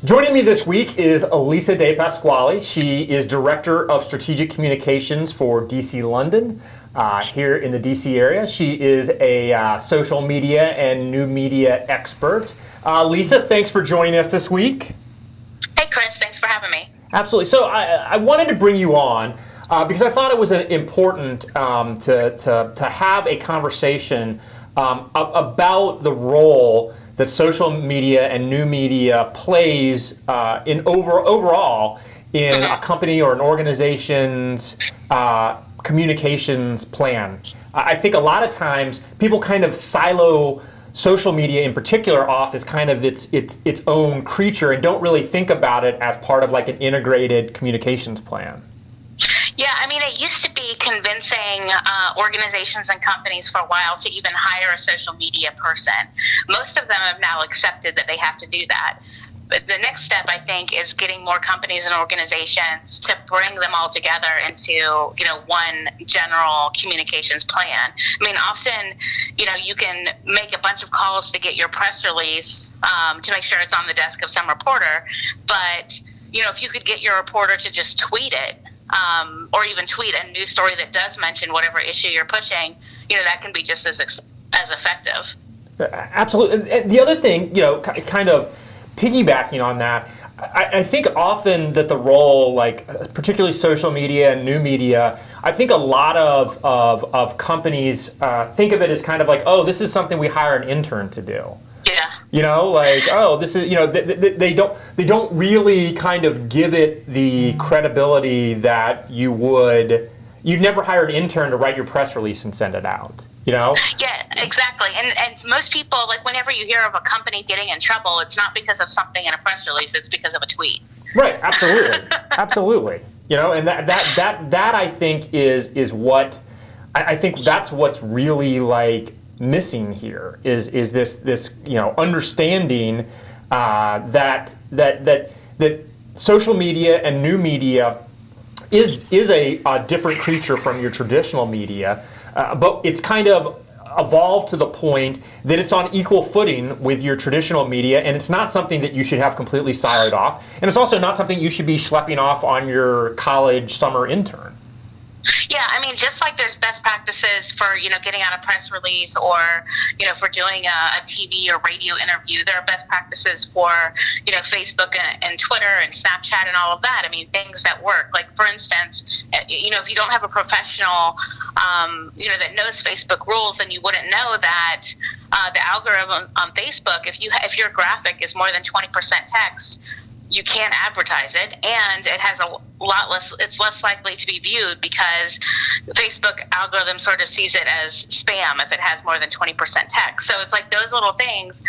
Joining me this week is Lisa De Pasquale. She is Director of Strategic Communications for DC London here in the DC area. She is a social media and new media expert. Lisa, thanks for joining us this week. Hey, Chris. Thanks for having me. Absolutely. So I wanted to bring you on because I thought it was important to have a conversation about the role that social media and new media plays overall in a company or an organization's communications plan. I think a lot of times people kind of silo social media in particular off as kind of its own creature and don't really think about it as part of like an integrated communications plan. Yeah, I mean, it used to be convincing organizations and companies for a while to even hire a social media person. Most of them have now accepted that they have to do that. But the next step, I think, is getting more companies and organizations to bring them all together into, one general communications plan. I mean, often, you can make a bunch of calls to get your press release to make sure it's on the desk of some reporter. But, if you could get your reporter to just tweet it, or even tweet a news story that does mention whatever issue you're pushing, that can be just as effective. Absolutely. And the other thing, kind of piggybacking on that, I think often that the role, like particularly social media and new media, I think a lot of companies think of it as kind of like, oh, this is something we hire an intern to do. Yeah. This is, they don't really kind of give it the credibility that you'd never hire an intern to write your press release and send it out, Yeah, exactly. And most people, like whenever you hear of a company getting in trouble, it's not because of something in a press release, it's because of a tweet. Right, absolutely. Absolutely. And that I think is what, I think that's what's really like missing here is this understanding that social media and new media is a different creature from your traditional media, but it's kind of evolved to the point that it's on equal footing with your traditional media, and it's not something that you should have completely siloed off, and it's also not something you should be schlepping off on your college summer intern. Yeah, I mean, just like there's best practices for, getting out a press release or, for doing a TV or radio interview, there are best practices for, Facebook and Twitter and Snapchat and all of that. I mean, things that work. Like, for instance, if you don't have a professional, that knows Facebook rules, then you wouldn't know that the algorithm on Facebook, if your graphic is more than 20% text, you can't advertise it, and it has it's less likely to be viewed because the Facebook algorithm sort of sees it as spam if it has more than 20% text. So it's like those little things,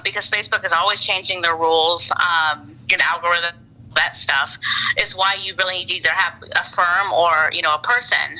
because Facebook is always changing their rules, algorithm, that stuff, is why you really need to either have a firm or, a person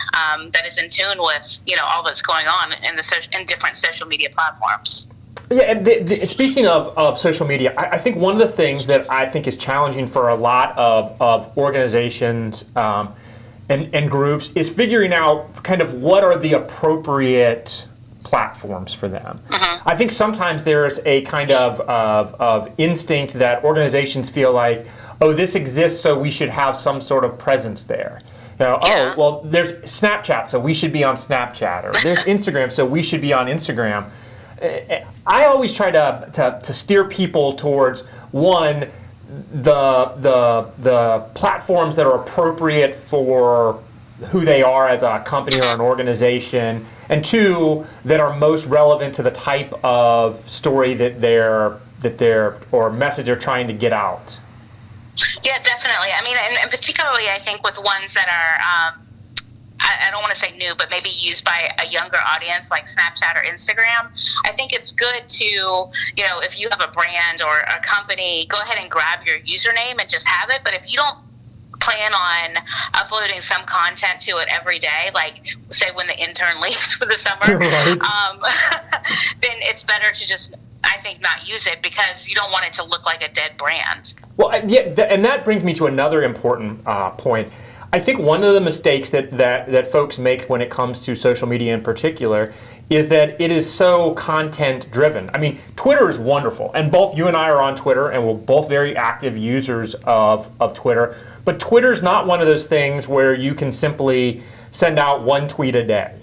that is in tune with, all that's going on in different social media platforms. Yeah, and speaking of social media, I think one of the things that I think is challenging for a lot of organizations and groups is figuring out kind of what are the appropriate platforms for them. I think sometimes there's a kind of instinct that organizations feel like, oh, this exists, so we should have some sort of presence there. Oh, well, there's Snapchat, so we should be on Snapchat, or there's Instagram, so we should be on Instagram. I always try to steer people towards one, the platforms that are appropriate for who they are as a company or an organization, and two, that are most relevant to the type of story that they're or message they're trying to get out. Yeah, definitely. I mean, and particularly I think with ones that are I don't want to say new, but maybe used by a younger audience like Snapchat or Instagram. I think it's good to, if you have a brand or a company, go ahead and grab your username and just have it. But if you don't plan on uploading some content to it every day, like say when the intern leaves for the summer, right. Then it's better to just, I think, not use it because you don't want it to look like a dead brand. Well, yeah, and that brings me to another important point. I think one of the mistakes that folks make when it comes to social media in particular is that it is so content driven. I mean, Twitter is wonderful, and both you and I are on Twitter, and we're both very active users of Twitter. But Twitter's not one of those things where you can simply send out one tweet a day.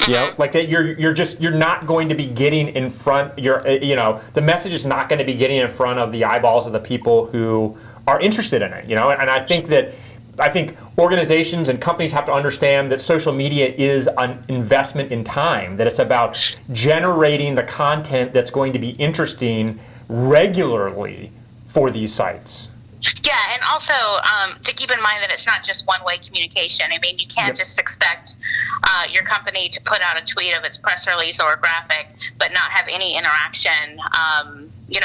You know, like that you're not going to be getting in front, the message is not going to be getting in front of the eyeballs of the people who are interested in it, and I think organizations and companies have to understand that social media is an investment in time, that it's about generating the content that's going to be interesting regularly for these sites. Yeah, and also to keep in mind that it's not just one-way communication. I mean, you can't just expect your company to put out a tweet of its press release or a graphic, but not have any interaction,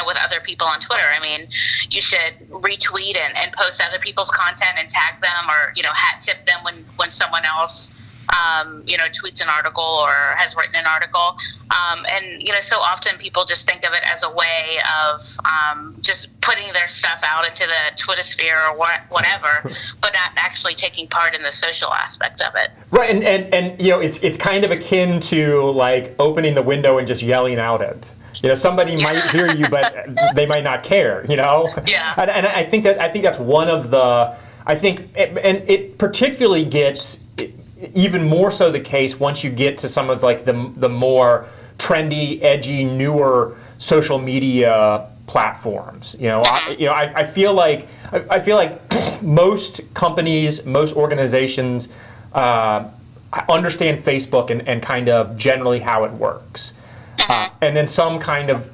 with other people on Twitter. I mean, you should retweet and post other people's content and tag them, or hat tip them when someone else tweets an article or has written an article. So often people just think of it as a way of just putting their stuff out into the Twitter sphere or whatever, but not actually taking part in the social aspect of it. Right, and it's kind of akin to like opening the window and just yelling out it. Somebody might hear you, but they might not care. Yeah. And I think that's one of the. I think, and it particularly gets even more so the case once you get to some of like the more trendy, edgy, newer social media platforms. I feel like most companies, most organizations understand Facebook and kind of generally how it works, and then some kind of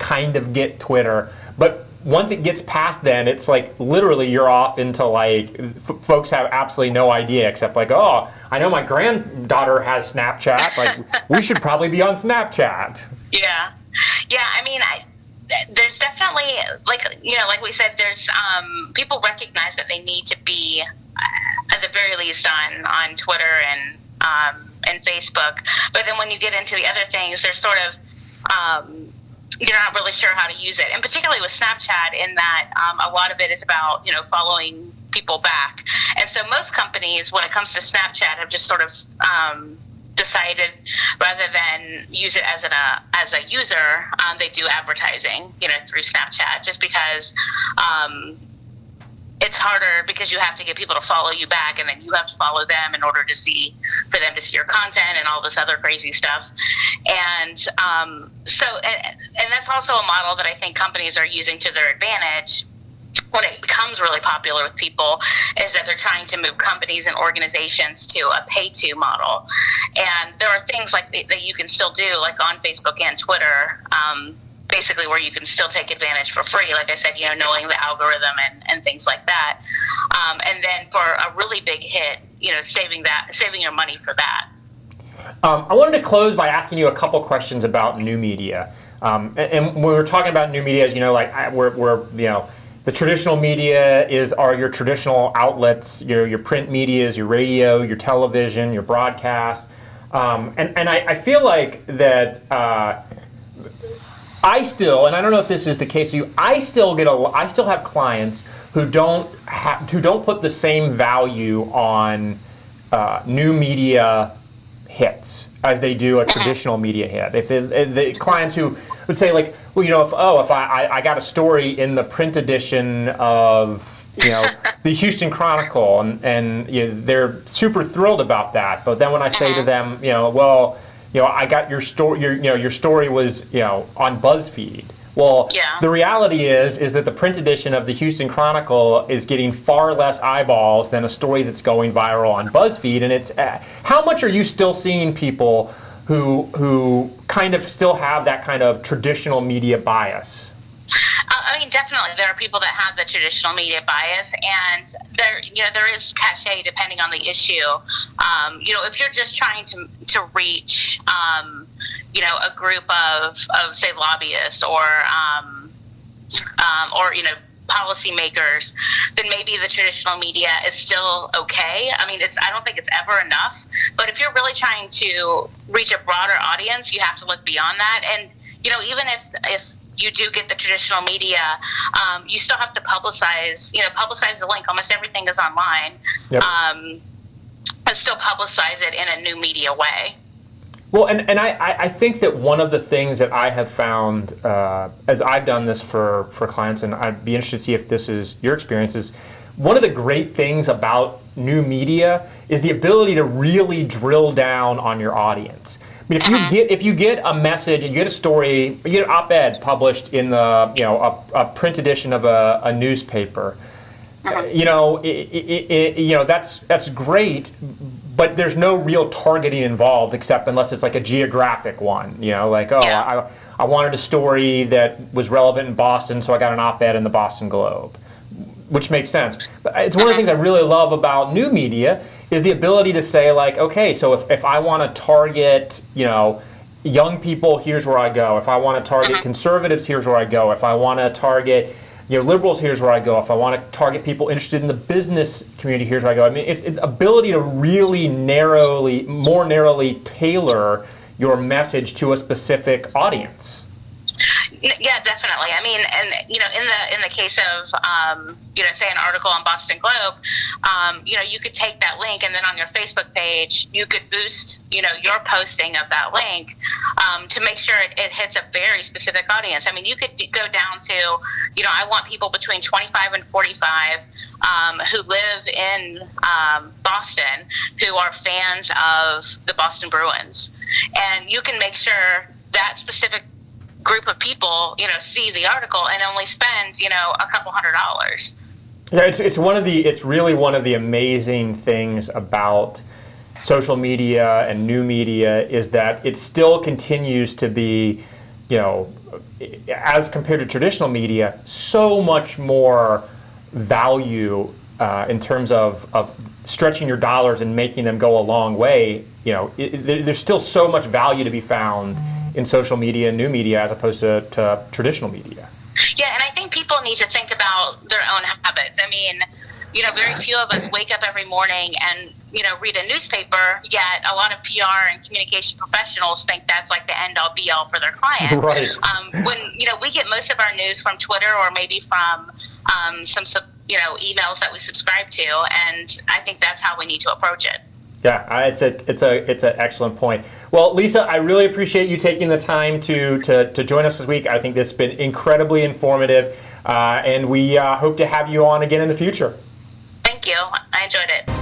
get Twitter, but. Once it gets past then, it's like literally you're off into like, folks have absolutely no idea except like, oh, I know my granddaughter has Snapchat, like we should probably be on Snapchat. Yeah. I mean, there's definitely, like we said, there's people recognize that they need to be at the very least on Twitter and Facebook. But then when you get into the other things, there's sort of, you're not really sure how to use it, and particularly with Snapchat, in that a lot of it is about following people back. And so most companies, when it comes to Snapchat, have just sort of decided rather than use it as a user, they do advertising through Snapchat, just because it's harder because you have to get people to follow you back, and then you have to follow them in order for them to see your content and all this other crazy stuff. And and that's also a model that I think companies are using to their advantage when it becomes really popular with people, is that they're trying to move companies and organizations to a pay-to model. And there are things like that you can still do, like on Facebook and Twitter, basically where you can still take advantage for free, like I said, knowing the algorithm and things like that. And then for a really big hit, saving your money for that. I wanted to close by asking you a couple questions about new media. And when we're talking about new media, as we're the traditional media are your traditional outlets, your print media is your radio, your television, your broadcast. And I feel like that I still, and I don't know if this is the case for you, I still have clients who don't put the same value on new media hits as they do a traditional media hit. If the clients who would say like, well, if I got a story in the print edition of the Houston Chronicle, and they're super thrilled about that, but then when I say to them, I got your story. Your story was on BuzzFeed. Well, the reality is that the print edition of the Houston Chronicle is getting far less eyeballs than a story that's going viral on BuzzFeed. And it's how much are you still seeing people who kind of still have that kind of traditional media bias? I mean, definitely, there are people that have the traditional media bias, and there is cachet depending on the issue. If you're just trying to reach, a group of say lobbyists or policymakers, then maybe the traditional media is still okay. I mean, I don't think it's ever enough. But if you're really trying to reach a broader audience, you have to look beyond that. And even if you do get the traditional media, you still have to publicize the link. Almost everything is online. Yep. But still publicize it in a new media way. Well, and I think that one of the things that I have found as I've done this for clients, and I'd be interested to see if this is your experience, is one of the great things about new media is the ability to really drill down on your audience. I mean, if you get a message, you get a story, you get an op-ed published in the a print edition of a newspaper, that's great. But there's no real targeting involved, except unless it's like a geographic one. I wanted a story that was relevant in Boston, so I got an op-ed in the Boston Globe, which makes sense. But it's one of the things I really love about new media is the ability to say, like, okay, so if I want to target, young people, here's where I go. If I want to target conservatives, here's where I go. If I want to target liberals, here's where I go. If I want to target people interested in the business community, here's where I go. I mean, it's an ability to really more narrowly tailor your message to a specific audience. Yeah, definitely. I mean, and in the case of say an article on Boston Globe, you could take that link and then on your Facebook page you could boost your posting of that link to make sure it hits a very specific audience. I mean, you could go down to I want people between 25 and 45 who live in Boston who are fans of the Boston Bruins, and you can make sure that specific group of people, see the article and only spend, a couple $100. Yeah, it's really one of the amazing things about social media and new media is that it still continues to be, as compared to traditional media, so much more value in terms of stretching your dollars and making them go a long way. There's still so much value to be found in social media and new media as opposed to traditional media. Yeah, and I think people need to think about their own habits. I mean, very few of us wake up every morning and, read a newspaper, yet a lot of PR and communication professionals think that's like the end-all be-all for their client. Right. When, we get most of our news from Twitter or maybe from some emails that we subscribe to, and I think that's how we need to approach it. Yeah, it's an excellent point. Well, Lisa, I really appreciate you taking the time to join us this week. I think this has been incredibly informative, and we hope to have you on again in the future. Thank you. I enjoyed it.